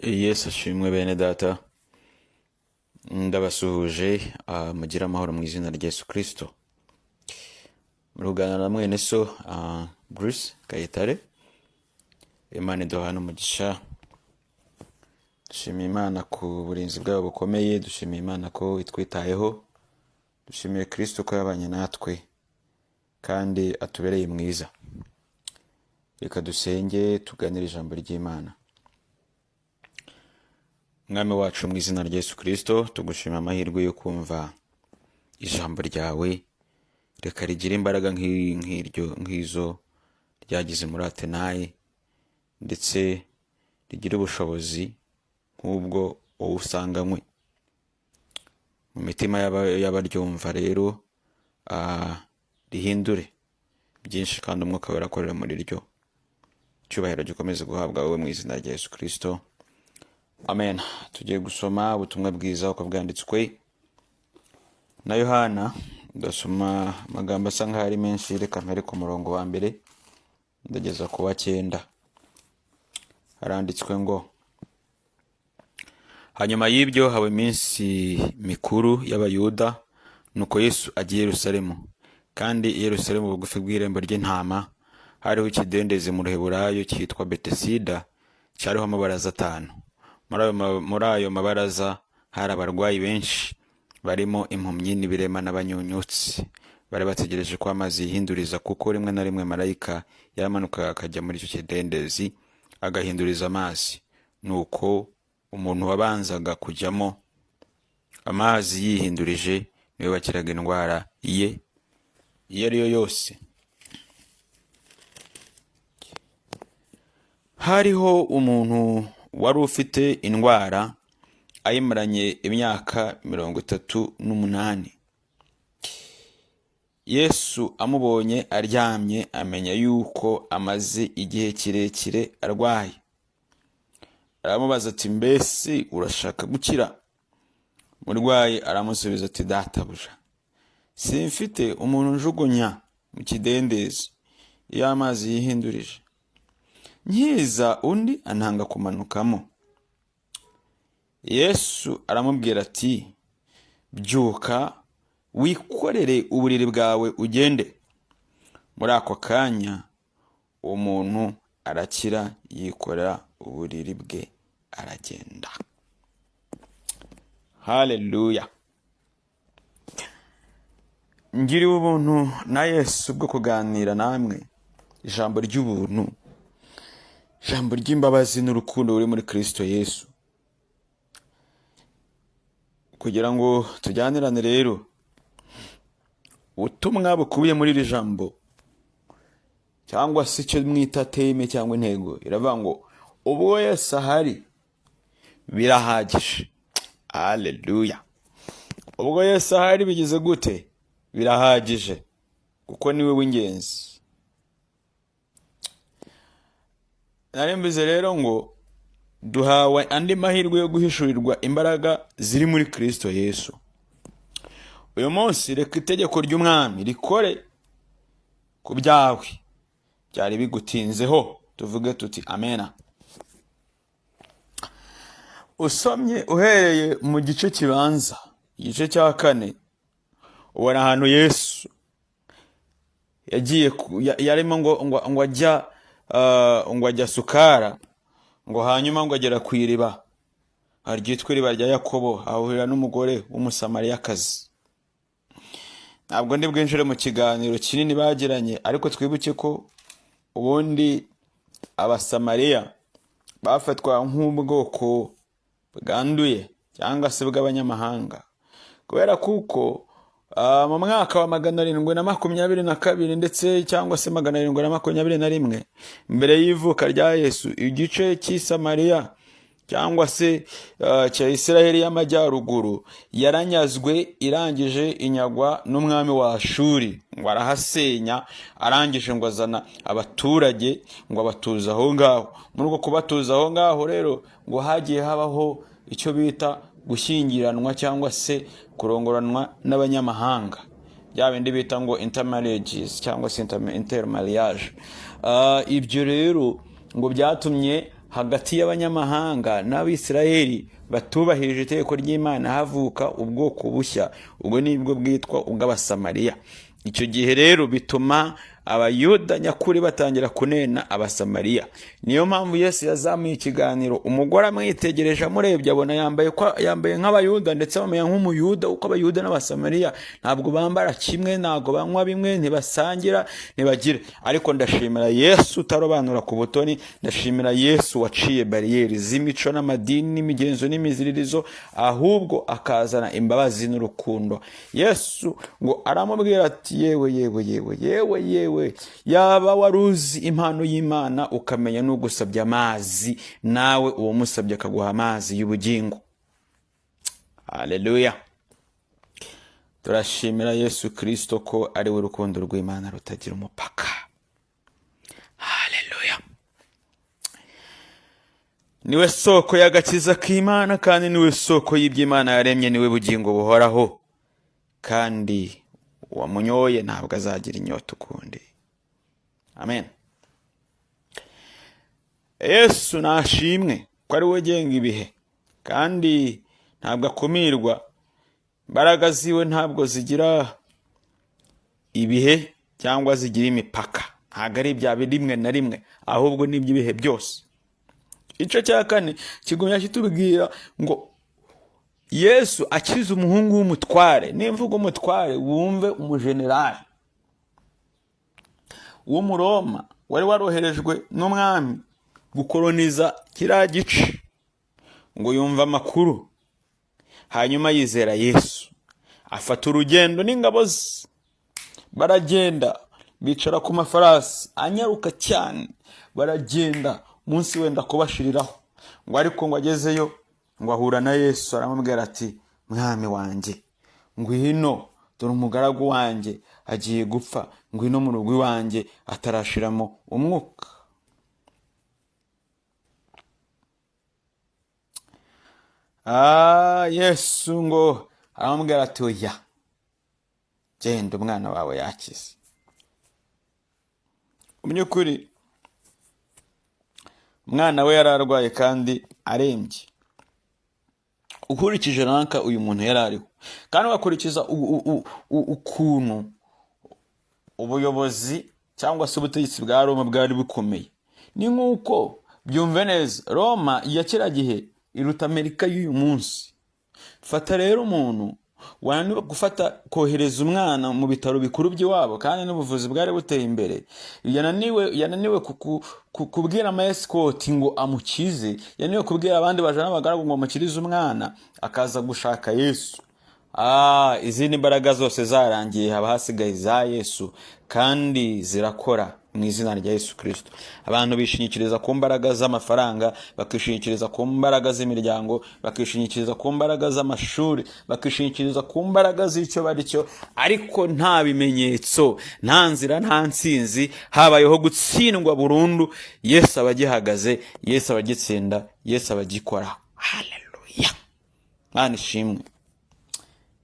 Yesu ashimwe bene data, ndabasuhuje mugira amahoro mu izina rya Yesu Kristo. Murugana na mwene so Bruce Kayitare. Imana iduhana umugisha. Dushimiye Imana ku burinzi bwayo bukomeye, dushimiye Imana ko itwitayeho, dushimiye Kristo ko yabanye natwe kandi atubereye mwiza. Reka dusenge tuganire ijambo ry'Imana. Mwami wacu mu izina rya Yesu Kristo, tugushima amahirwe yo kumva ijambo ryawe. Reka rigire imbaraga nk'izo ryagize muri Atenayi, ndetse rigire ubushobozi nk'ubwo wowe usanganywe mu mitima y'abaryumva. Rero rihindure byinshi kandi umwuka wera akorera muri ryo. Icyubahiro gikomeze guhabwa wowe mu izina rya Yesu Kristo. Amen. Tugiye gusoma ubutumwa bwiza uko bwanditswe na Yohana. Ndasoma amagambo asa nkaho ari menshi, reka mpere ku murongo wa mbere ndageza ku wa 9. Haranditswe ngo, hanyuma y'ibyo haba iminsi mikuru y'Abayuda, nuko Yesu agiye i Yerusalemu. Kandi i Yerusalemu bugufi bw'irembo ry'intama hariho ikidendezi mu Ruheburayo cyitwa Betesida, cyariho amabaraza 5. Muri ayo mabaraza hari abarwayi benshi, barimo impumyi n'ibirema n'abanyunyutsi. Bari bategereje ko amazi yihinduriza, kuko rimwe na rimwe marayika yaramanukaga akajya muri icyo kidendezi agahinduriza amazi. Nuko umuntu wabanzaga kujyamo amazi yihindurije niwe wakiraga indwara iyo ari yo yose. Hariho umuntu wari ufite indwara ayimaranye imyaka 38. Yesu amubonye aryamye, amenya yuko amaze igihe kirekire arwaye. Aramubaza ati, mbese urashaka gukira? Umurwayi aramusubiza ati, databuja, simfite umuntu njugunya mu kidendezi iyo amazi yihindurije. Nkiza undi antanga kumanukamo. Yesu aramubwira ati, byuka wikorere uburiri bwawe ugende. Muri ako kanya uwo muntu arakira, yikorera uburiri bwe aragenda. Haleluya. Ngiriwe ubuntu na Yesu bwo kuganira namwe ijambo ry'ubuntu, ijambo ry'imbabazi n'urukundo ruri muri Kristo Yesu, kugira ngo tujyanirane rero ubutumwa bukubiye muri iri jambo, cyangwa se icyo mwita teme cyangwa intego. Iravuga ngo ubwo Yesu ahari birahagije. Haleluya. Ubwo Yesu ahari bigize gute? Birahagije, kuko niwe w'ingenzi. Narembize rero ngo duhawe andi mahirwe yo guhishurirwa imbaraga ziri muri Kristo Yesu. Uyu munsi reka itegeko ry'umwami rikore ku byawe byari bigutinzeho. Tuvuge tuti amena. Usomye uhereye mu gice kibanza, igice cya 4, ubona ahantu Yesu yagiye yarimo ngo ajya Sukara, ngo hanyuma ngo agera ku iriba ryitwa iriba rya Yakobo, ahurira n'umugore w'umusamariyakazi. Ntabwo ndi bwinjire mu kiganiro kinini bagiranye, ariko twibuke ko ubundi abasamariya bafatwa nk'ubwoko bwanduye cyangwa se bw'abanyamahanga, kubera kuko mu mwaka wa 722 ndetse cyangwa se 721 mbere y'ivuka rya Yesu, igice cy'i Samariya cyangwa se cya Isiraheli y'amajyaruguru yaranyazwe, irangije inyagwa n'umwami wa Ashuri. Ngo arahasenya, arangije ngo azana abaturage ngo abatuza aho ngaho. Muri uko kubatuza aho ngaho rero ngo hagiye habaho icyo bita gushyingiranwa cyangwa se kurongoranwa n'abanyamahanga, bya bindi bita ngo intermarriages cyangwa se intermarriage. Ibyo rero ngo byatumye hagati y'abanyamahanga n'Abisirayeli batubahirije itegeko ry'Imana havuka ubwoko bushya, ubwo nibwo bwitwa ubw'Abasamariya. Icyo gihe rero bituma Abayuda nyakuri batangira kunena Abasamariya. Niyo mpamvu Yesu yazamuye ikiganiro, umugore amwitegereje amurebye abona yambaye nk'Abayuda ndetse bamenya nk'Umuyuda, uko Abayuda n'Abasamariya ntabwo bambara kimwe, ntabwo banywa bimwe, ntibasangira, ntibagire. Ariko ndashimira Yesu utarobanura ku butoni, ndashimira Yesu waciye bariyeri z'imico n'amadini n'imigenzo n'imiziririzo, ahubwo akazana imbabazi n'urukundo. Yesu ngo aramubwira ati yewe yaba waruzi impano y'Imana ukamenya n'ugusabye amazi, nawe uwo musabye akaguha amazi y'ubugingo. Haleluya. Turashimira Yesu Kristo ko ari we rukundo rw'Imana rutagira umupaka. Haleluya. Niwe soko y'agakiza k'Imana kandi niwe soko y'iby'Imana yaremye, niwe bugingo buhoraho, kandi uwamunyoye ntabwo azagira inyota ukundi. Amen. Yesu nashimwe ko ari we ugenga ibihe kandi ntabwo akumirwa. Imbaraga ziwe ntabwo zigira ibihe cyangwa zigira imipaka, ntabwo ari ibya rimwe na rimwe, ahubwo ni iby'ibihe byose. Igice cya 4 kigumya kitubwira ngo Yesu akiza umuhungu w'umutware. Nimvuga umutware wumve umujenerali w'Umuroma wari waroherejwe n'umwami gukoloniza kiriya gice, ngo yumva amakuru, hanyuma yizera Yesu, afata urugendo n'ingabo ze, baragenda bicara ku mafarasi anyaruka cyane, baragenda munsi wenda kubashiriraho, ngo ariko ngo agezeyo ngo ahura na Yesu, aramubwira ati mwami wanjye, ngwino dore umugaragu wanjye agiye gupfa, ngwino mu rugo iwanjye atarashiramo umwuka. Yesu ngo aramubwira ati oya, genda umwana wawe yakize. Mu by'ukuri umwana we yararwaye kandi arembye, ukurikije ranka uyu muntu yarariho, kandi wakurikiza ukuntu ubuyobozi cyangwa se ubutegetsi bwa Roma bwari bukomeye. Ni nk'uko byumve neza, Roma ya kera gihe iruta Amerika y'uyu munsi. Fata rero umuntu wananiwe gufata kohereza umwana mu bitaro bikuru by'iwabo kandi n'ubuvuzi bwari buteye imbere, yananiwe kubwira amaescort ngo amukize, yananiwe kubwira abandi bajana bagaragu ngo amukirize umwana, akaza gushaka Yesu. Izindi mbaraga zose zarangiye, haba hasigaye za Yesu kandi zirakora mu izina rya Yesu Kristo. Abantu bishingikiriza ku mbaraga z'amafaranga, bakishingikiriza ku mbaraga z'imiryango, bakishingikiriza ku mbaraga z'amashuri, bakishingikiriza ku mbaraga z'icyo bari cyo, ariko nta bimenyetso, nta nzira, nta nsinzi, habayeho gutsindwa burundu. Yesu abagihagaze, Yesu abagitsinda, Yesu abagikora. Haleluya. Mana ishimwe.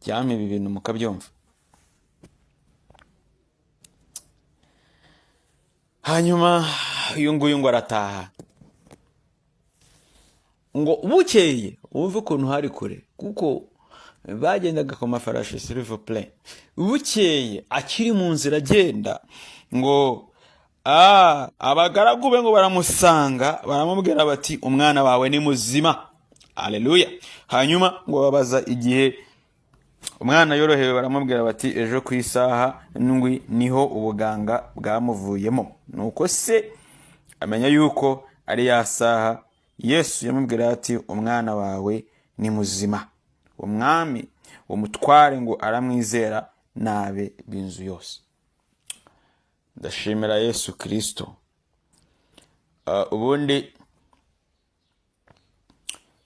Cyame ibi bintu mukabyumva. Hanyuma uyu nguyu ngo arataha, ngo bukeye wumve ukuntu hari kure, kuko bagendaga ku mafarashi s'il vous plaît. Bukeye akiri mu nzira agenda, ngo abagaragu be ngo baramusanga, baramubwira bati umwana wawe ni muzima. Haleluya. Hanyuma ngo babaza igihe umwana yorohewe, baramubwira bati ejo ku isaha ndwi niho ubuganga bwamuvuyemo. Nuko se amenya yuko ari ya saha Yesu yamubwira ati umwana wawe ni muzima. Umwami umutware ngo aramwizera nabe binzu yose. Ndashimira Yesu Kristo. Ubundi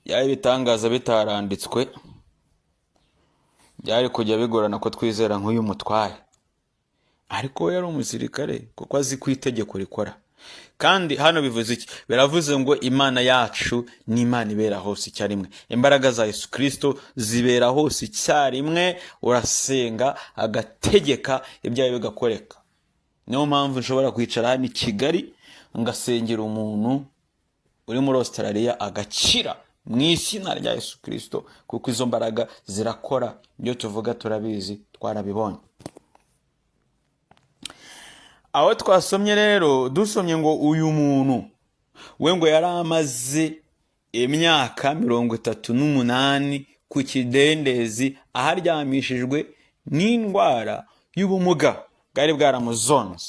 yari bitangaza bitaranditswe, byari kujya bigorana ko twizera nk'uyu mutware, ariko yari umusirikare kuko azi ku itegeko rikora. Kandi hano bivuze iki? Biravuze ngo Imana yacu ni Imana ibera hose icyarimwe. Imbaraga za Yesu Kristo zibera hose icyarimwe, urasenga agategeka ibyawe bigakoreka. Niyo mpamvu nshobora kwicara hano i Kigali ngasengera umuntu uri muri Australia agakira mu izina rya Yesu Kristo, kuko izo mbaraga zirakora. Ibyo tuvuga turabizi, twarabibonye. Aho twasomye rero, dusomye ngo uyu muntu we ngo yari amaze imyaka 38 ku kidendezi aharyamishijwe n'indwara y'ubumuga bwari bwaramuzonze.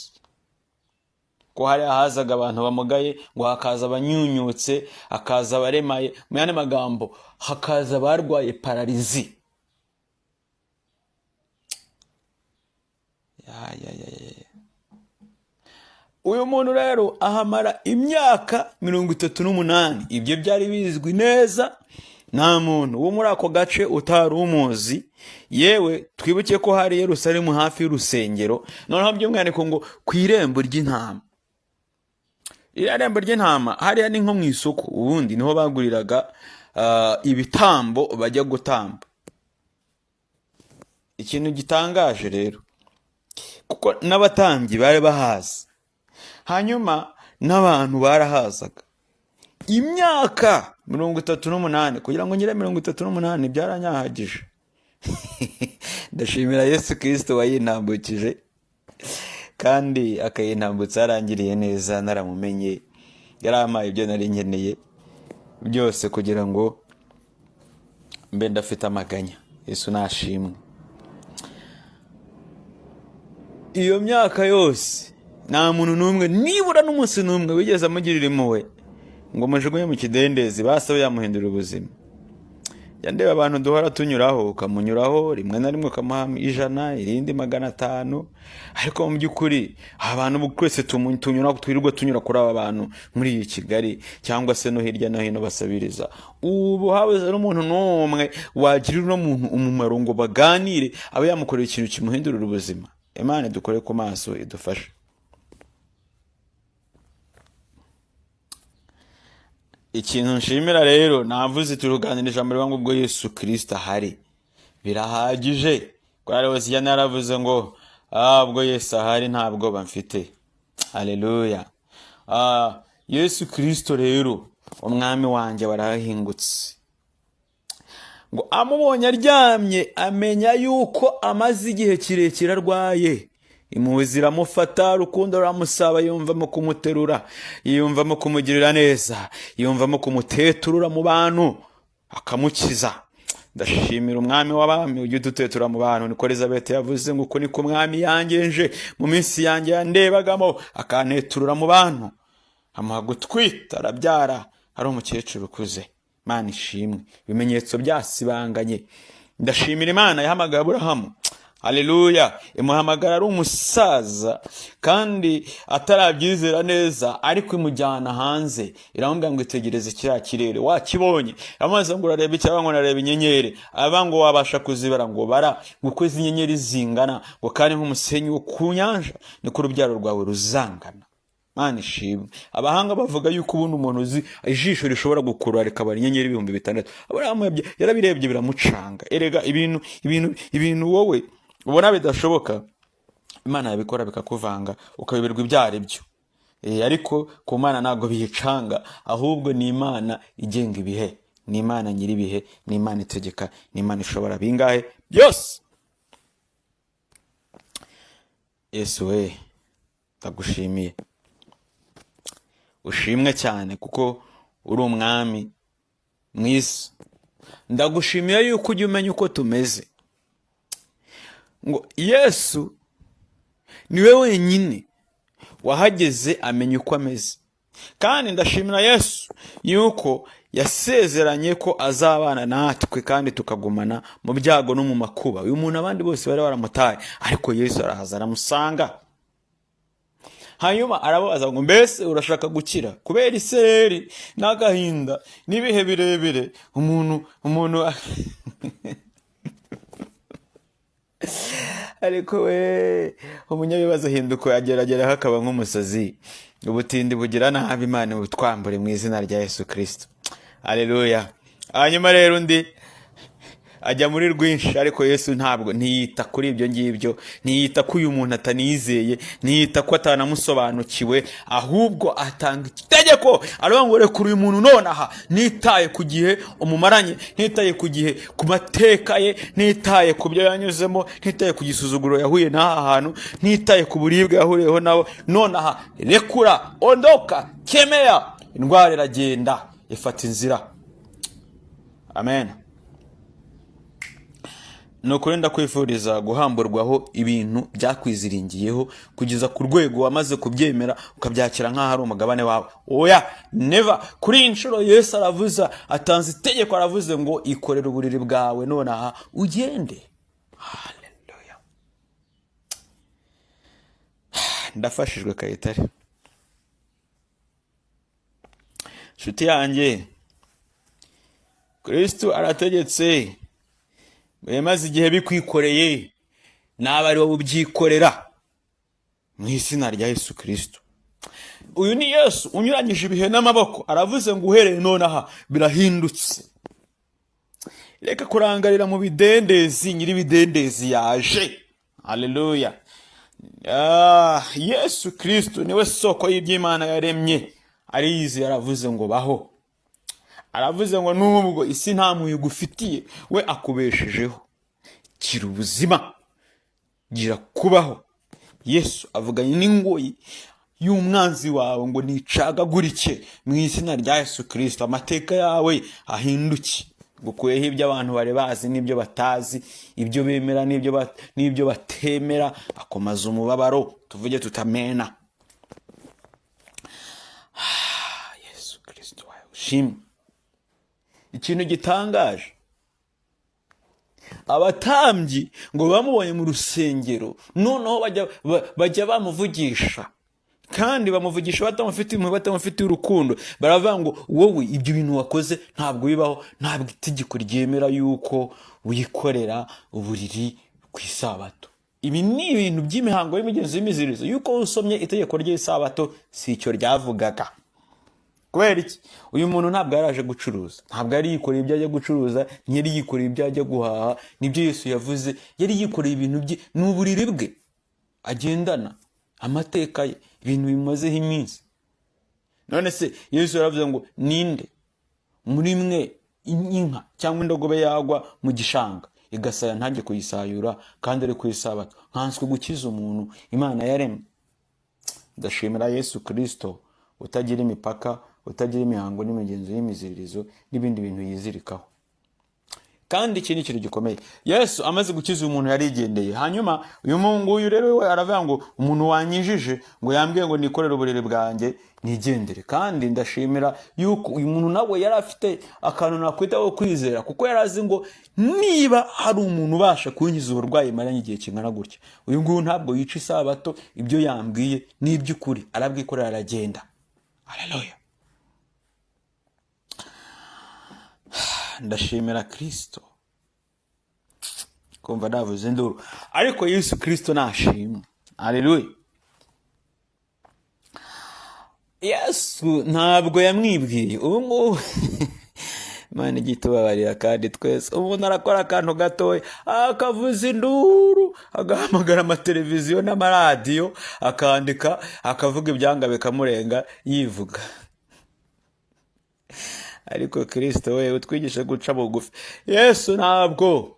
Ko hari hazaga abantu bamugaye, ngo hakaza abanyunyutse, hakaza abaremaye, mu yandi magambo hakaza barwaye paralizi. Uyu muntu rero ahamara imyaka 38. Ibyo byari bizwi neza, nta muntu wo muri ako gace utari umuzi. Yewe twibuke ko hari Yerusalemu hafi y'urusengero, noneho by'umwihariko ngo ku irembo ry'intama. Irembo ry'intama hariya ni nko mu isoko, ubundi niho baguriraga ibitambo bajya gutamba. Ikintu gitangaje rero, kuko n'abatambyi bari bahazi, hanyuma n'abantu barahazaga. Imyaka 38, kugira ngo ngire 38 byaranyahagije. Ndashimira Yesu Kristo wayintambukije, kandi akayintambutsa arangiriye neza, naramumenye, yarampaye ibyo nari nkeneye byose kugira ngo mbe ndafite amaganya. Yesu nashimwe. Iyo myaka yose nta muntu n'umwe, nibura n'umunsi n'umwe, wigeze amugirira impuhwe ngo mujugunye mu kidendezi basabe yamuhindura ubuzima. Yandeba abantu duhora tunyuraho, ukamunyuraho rimwe na rimwe ukamuha 100, irindi 500, ariko mu by'ukuri abantu twese tunyura, twirirwa tunyura kuri aba bantu muri iyi Kigali cyangwa se no hirya no hino basabiriza. Ubu habuze n'umuntu n'umwe wagirira no muntu umumaro ngo baganire aba yamukorera ikintu kimuhindurira ubuzima. Imana dukore ku maso idufashe. Ikintu nshimira rero, navuze turuganira ijambo rivuga ngo ubwo Yesu Kristo ahari birahagije. Kwari wose naravuze ngo ubwo Yesu ahari ntabwo bamfite. Haleluya. Yesu Kristo rero umwami wanjye warahingutse, ngo amubonye aryamye amenya yuko amaze igihe kirekire arwaye. Impuhwe ziramufata, urukundo ruramusaba, yumvamo kumuterura, yumvamo kumugirira neza, yumvamo kumuteturura mu bantu akamukiza. Ndashimira umwami w'abami ujye udutetura mu bantu. Niko Elizabeth yavuze ngo uko niko umwami yangenje mu minsi yanjye yandebagamo, akaneturura mu bantu, amuha gutwita, arabyara, ari umukecuru ukuze. Imana ishimwe. Ibimenyetso byasibanganye. Ndashimira Imana yahamagaye Aburahamu. Haleluya. Imuhamagara ari umusaza kandi atarabyizera neza, ariko imujyana hanze, iramubwira ngo itegereze kiriya kirere wakibonye. Amaze ngo urareba cyangwa ngo nareba inyenyeri, abango wabasha kuzibara ngo bara ngo izi nyenyeri zingana, ngo kandi nk'umusenyi wo ku nyanja niko urubyaro rwawe ruzangana. Imana ishimwe. Abahanga bavuga yuko ubundi umuntu uzi ijisho rishobora gukurura rikabara inyenyeri 6,000. Aburahamu yarabirebye biramucanga. Erega ibintu wowe ubona bidashoboka, Imana yabikora bikakuvanga ukayoberwa ibyari byo. Ariko ku Mana ntago biyicanga, ahubwo ni Imana igenga ibihe, ni Imana nyiri ibihe, ni Imana itegeka, ni Imana ishobora bingahe byose. Yesu we ndagushimiye, ushimwe cyane kuko uri umwami mwiza. Ndagushimiye yuko ujya umenya uko tumeze. Ngo Yesu niwe wenyine wahageze amenya uko ameze, kandi ndashimira Yesu yuko yasezeranye ko azabana natwe kandi tukagumana mu byago no mu makuba. Uyu muntu abandi bose bari baramutaye, ariko Yesu arahaza aramusanga. Hanyuma arabaza ngo mbese urashaka gukira? Kubera isereri n'agahinda n'ibihe birebire umuntu ariko we umunyabibazo hinduko ageragera hakaba nk'umusazi. Ubutindi bugira nabi, Imana butwambure mu izina rya Yesu Kristo. Haleluya. Hanyuma rero undi ajya muri rwinshi, ariko Yesu ntabwo ntiyita kuri ibyo ngibyo, ntiyita ko uyu muntu atanizeye, ntiyita ko atanamusobanukiwe, ahubwo atanga itegeko aravuga ngo rekura uyu muntu nonaha, nitaye ku gihe umumaranye, ntitaye ku gihe, ku mateka ye, ntitaye ku byo yanyuzemo, ntitaye ku gisuzuguro yahuye n'aha hantu, ntitaye ku buribwe yahuriyeho nawe, nonaha rekura, ondoka, kemea. Indwara iragenda ifata inzira. Amen. Nukuri ndakwifuriza guhamburwaho ibintu byakwiziringiyeho kugeza ku rwego wamaze kubyemera ukabyakira nk'aho ari umugabane wawe. Oya, never. Kuri inshuro Yesu aravuza, atanze itegeko, aravuze ngo ikorere uburiri bwawe nonaha ugende. Haleluya. Ndafashijwe Kayitare. Nshuti yanjye, Kristo arategetse, maze igihe bikwikoreye nawe ari wowe ubyikorera mu izina rya Yesu Kristo. Uyu ni Yesu unyuranyije ibihe n'amaboko, aravuze ngo uhereye nonaha birahindutse. Reka kurangarira mu bidendezi, nyiri bidendezi yaje. Haleluya. Yesu Kristo niwe soko y'iby'Imana yaremye. Ariyizi, aravuze ngo baho. Aravuze ngo nubwo isi nta mpuhwe igufitiye, we akubeshejeho. Gira ubuzima, gira kubaho. Yesu avuganye n'ingoyi y'umwanzi wawe ngo nicagagurike mu izina rya Yesu Kristo. Amateka yawe ahinduke, gukuyeho ibyo abantu bari bazi n'ibyo batazi, ibyo bemera n'ibyo batemera, akomaza umubabaro, tuvuge tutamena. Yesu Kristo wawe ushimwe. Ikintu gitangaje, abatambyi ngo bamubonye mu rusengero, noneho bajya bamuvugisha, kandi bamuvugisha batamufitiye impuhwe, batamufitiye urukundo. Baravuga ngo wowe ibyo bintu wakoze ntabwo bibaho, ntabwo itegeko ryemera yuko wikorera uburiri ku isabato. Ibi ni ibintu by'imihango y'imigenzo y'imiziririzo, yuko usomye itegeko ry'isabato si icyo ryavugaga. Kubera iki? Uyu muntu ntabwo yaraje gucuruza, ntabwo yari yikoreye ibyo ajya gucuruza, ntiyari yikoreye ibyo ajya guhaha. Nibyo Yesu yavuze, yari yikoreye ibintu bye n'uburiri bwe agendana, amateka ye, ibintu bimazeho iminsi. None se Yesu yaravuze ngo ninde muri mwe inka cyangwa indogobe yagwa mu gishanga igasaya ntajye kuyisayura kandi ari ku isabato, nkanswe gukiza umuntu Imana yaremye? Ndashimira Yesu Kristo utagira imipaka, utagira imihango n'imigenzo y'imiziririzo n'ibindi bintu yizirikaho. Kandi iki ni ikintu gikomeye. Yesu amaze gukiza umuntu yarigendeye. Hanyuma uyu nguyu rero we aravuga ngo umuntu wanyijije ngo yambwiye ngo nikorere uburiri bwanjye nigendere. Kandi ndashimira yuko uyu muntu nawe yari afite akantu nakwita ko kwizera, kuko yarazi ngo niba hari umuntu ubasha kunkiza uburwayi maranye igihe kingana gutya, uyu nguyu ntabwo yica isabato, ibyo yambwiye ni iby'ukuri, arabwikorera aragenda. Haleluya. Ndashimira Kristo. Kumva navuze nduru, ariko Yesu Kristo nashimwe. Haleluya. Yesu ntabwo yamwibwiye. Ubu ngubu Imana igitubabarira kandi twese. Umuntu arakora akantu gatoya, akavuza induru, agahamagara amateleviziyo n'amaradiyo, akandika, akavuga ibyanga bikamurenga yivuga. Ariko Kristo we utwigisha guca bugufi. Yesu ntabwo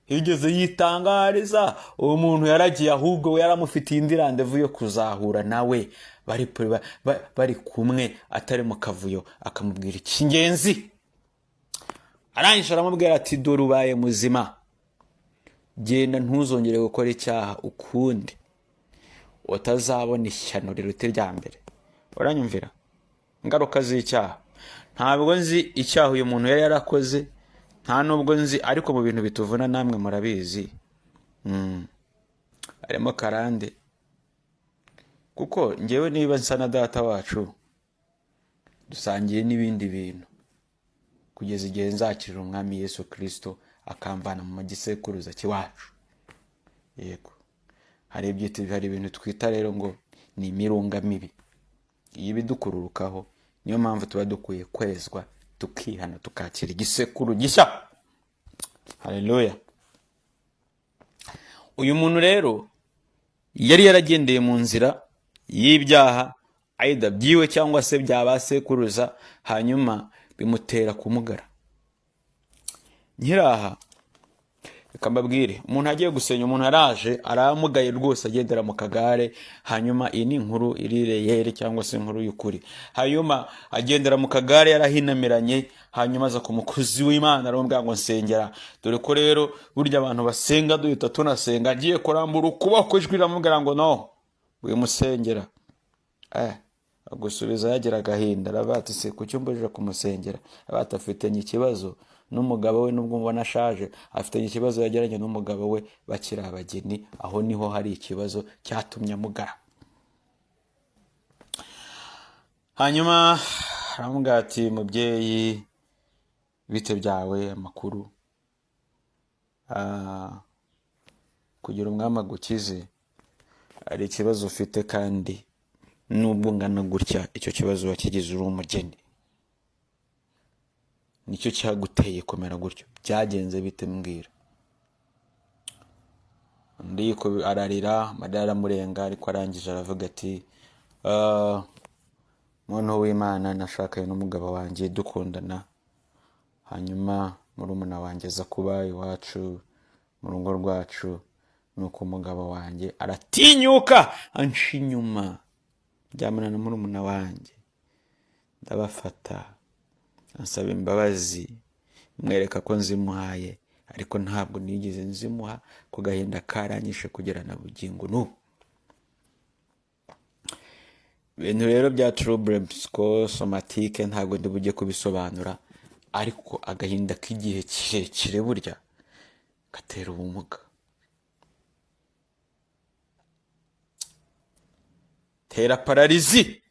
yigeze yitangariza uwo muntu, yaragiye ahubwo we yaramufitiye indi randevu yo kuzahura nawe bari kumwe atari mu kavuyo, akamubwira icy'ingenzi. Arangije aramubwira ati dore ubaye muzima, genda ntuzongere gukora icyaha ukundi, utazabona ishyano riruta irya mbere. Uranyumvira? Ingaruka z'icyaha ntabwo nzi icyaha uyu muntu yari yarakoze, nta nubwo nzi, ariko mu bintu bituvuna namwe murabizi. Arimo karande, kuko ngewe niba nsa na data wacu dusangiye n'ibindi bintu, kugeza igihe nzakirira umwami Yesu Kristo akamvana mu gisekuruza cy'iwacu. Yego, hari ibintu twita rero ngo ni imirunga mibi, iyi bidukururukaho. Niyo mpamvu tuba dukwiye kwezwa, tukihana, tukakira igisekuru gishya. Haleluya. Uyu muntu rero yari yaragendeye mu nzira y'ibyaha aida byiwe cyangwa se byabasekuruza, hanyuma bimutera kumugara. Nkiraha reka mbabwire, umuntu agiye gusenya, umuntu araje aramugaye rwose agendera mu kagare, hanyuma iyi ni inkuru irireyere cyangwa se inkuru y'ukuri. Hanyuma agendera mu kagare yarahinamiranye, hanyuma aza ku mukozi w'Imana arambwira ngo nsengera. Dore ko rero burya abantu basenga duhita tunasenga. Agiye kurambura ukuboko, ijwi riramubwira ngo no wimusengera. Agusubiza yagira agahinda, aravuga ati se kuki umbujije kumusengera? Abati afitanye ikibazo n'umugabo we, nubwo mbona ashaje afitanye ikibazo yagiranye n'umugabo we bakiri abageni. Aho niho hari ikibazo cyatumye amugara. Hanyuma aramubwira ati mubyeyi, bite byawe, amakuru? Kugira umwami agukize hari ikibazo ufite, kandi nubwo ngana gutya icyo kibazo wakigize uri umugeni. Nicyo cyaguteye kumera gutyo. Byagenze bite mbwira? Undi ararira, amarira aramurenga, ariko arangije aravuga ati muntu w'Imana, nashakaye n'umugabo wanjye dukundana, hanyuma murumuna wanjye aza kuba iwacu mu rugo rwacu, nuko umugabo wanjye aratinyuka anca inyuma, ryamana na murumuna wanjye, ndabafata ansaba imbabazi, mwereka ko nzimuhaye, ariko ntabwo nigeze nzimuha, ku gahinda karanyishe kugera na bugingo n'ubu. Ibintu rero bya trouble psychosomatique ntabwo ndibujye kubisobanura, ariko agahinda k'igihe kirekire burya gatera ubumuga. Tera paralizi.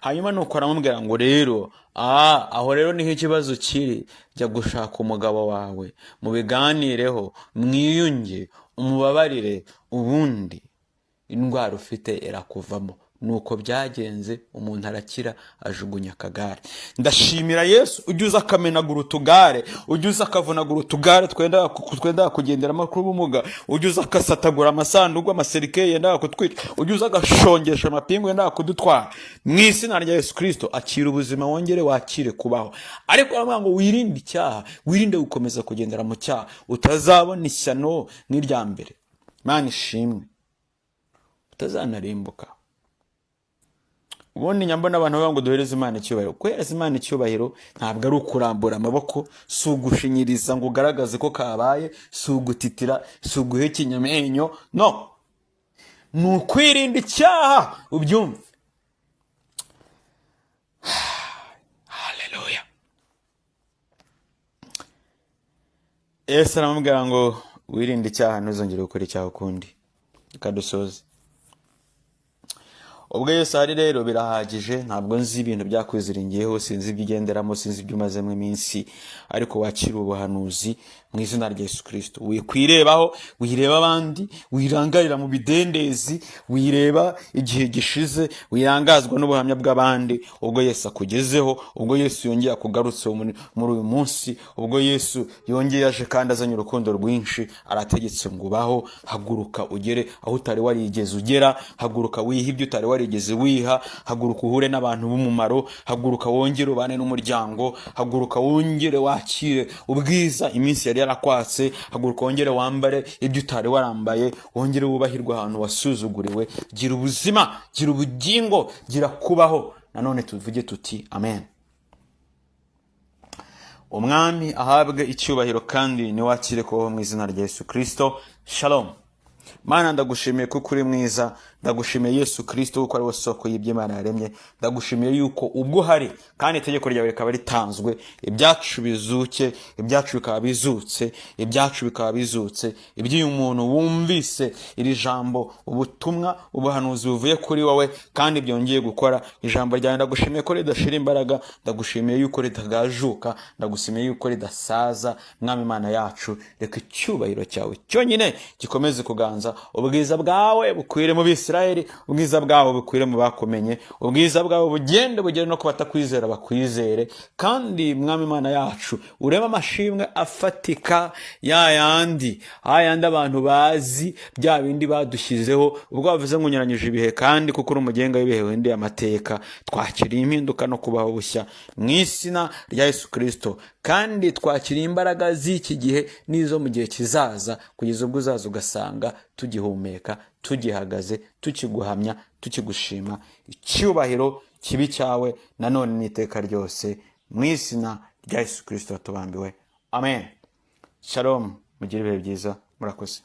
Hanyuma nuko aramubwira ngo rero aho rero niho ikibazo kiri, jya gushaka umugabo wawe, mubiganireho, mwiyunge, umubabarire, ubundi indwara ufite irakuvamo. Nuko byagenze, umuntu arakira, ajugunya akagare. Ndashimira Yesu ujuza akamenagura utugare, ujuza akavunagura utugare twenda kugenderamo kubumuga, ujuza akasatagura amasanduku, amaserike yenda kutwica, ujuza agashongesha amapingu yenda kudutwara. Mu izina rya Yesu Kristo akira ubuzima, wongere wakire kubaho. Ariko aramubwira ngo wirinde icyaha, wirinde gukomeza kugendera mu cyaha, utazabona ishyano n'irya mbere. Imana ishimwe, utazanarimbuka. Ubundi nyambona abantu bavuga ngo duhereze Imana icyubahiro. Kwereza Imana icyubahiro ntabwo ari ukurambura amaboko, si ugushinyiriza ngo ugaragaze ko kabaye, si ugutitira, si uguhekenya amenyo, no, ni ukwirinda icyaha, ubyumve. Haleluya. Yesu aramubwira ngo wirinde icyaha, ntuzongere gukora icyaha ukundi. Reka dusoze. Ubwo Yesu ari rero birahagije, ntabwo nzi ibintu byakwiziringiyeho, sinzi ibyigenderamo, sinzi ibyumazemo iminsi, ariko wakira ubuhanuzi mu izina rya Yesu Kristo. Wikwirebaho, wireba abandi, wirangarira mu bidendezi, wireba igihe gishize, wirangazwa n'ubuhamya bw'abandi. Ubwo Yesu akugezeho, ubwo Yesu yongeye akugarutse muri uyu munsi, ubwo Yesu yongeye aje kandi azanye urukundo rwinshi, arategetse ngo ubaho, haguruka ugere aho utari warigeze ugera, haguruka wiha ibyo utari warigeze wiha, haguruka uhure n'abantu b'umumaro, haguruka wongere ubane n'umuryango, haguruka wongere wakire ubwiza iminsi yari yarakwatse, haguruka wongere wambare ibyo utari warambaye, wongere wubahirwe ahantu wasuzuguriwe. Gira ubuzima, gira ubugingo, gira kubaho. Nanone tuvuge tuti amen. Umwami ahabwe icyubahiro kandi ni wakire kubaho mu izina rya Yesu Kristo. Shalom. Mana ndagushimiye kuko uri mwiza, ndagushimiye Yesu Kristo kuko ari we soko y'ibyo Imana yaremye, ndagushimiye yuko ubwo hari kandi itegeko ryawe rikaba ritanzwe, ibyacu bizuke, ibyacu bikaba bizutse, ibyacu bikaba bizutse, iby'uyu muntu wumvise iri jambo, ubutumwa, ubuhanuzi buvuye kuri wowe kandi byongeye gukora. Ijambo ryawe ndagushimiye ko ridashira imbaraga, ndagushimiye yuko ritagajuka, ndagushimiye yuko ridasaza. Mwami Imana yacu, reka icyubahiro cyawe cyonyine gikomeze kuganza, ubwiza bwawe bukwire mu bisi Isirayeli, ubwiza bwawe bukwire mu bakumenye, ubwiza bwawe bugere no ku batakwizera bakwizere. Kandi mwami Imana yacu, urema amashimwe afatika yayandi abantu bazi, bya bindi badushyizeho ubwo bavuze ngo unyuranyije ibihe, kandi kuko uri umugenga w'ibihe wendeye amateka. Twakiriye impinduka no kubaho bushya mu izina rya Yesu Kristo, kandi twakiriye imbaraga z'iki gihe n'izo mu gihe kizaza, kugeza ubwo uzaza ugasanga tugihumeka, tugihagaze, tukiguhamya, tukigushima. Icyubahiro kibi cyawe nanone n'iteka ryose, mu izina rya Yesu Kristo tubambiwe, amen. Shalom, mugire ibihe byiza, murakoze.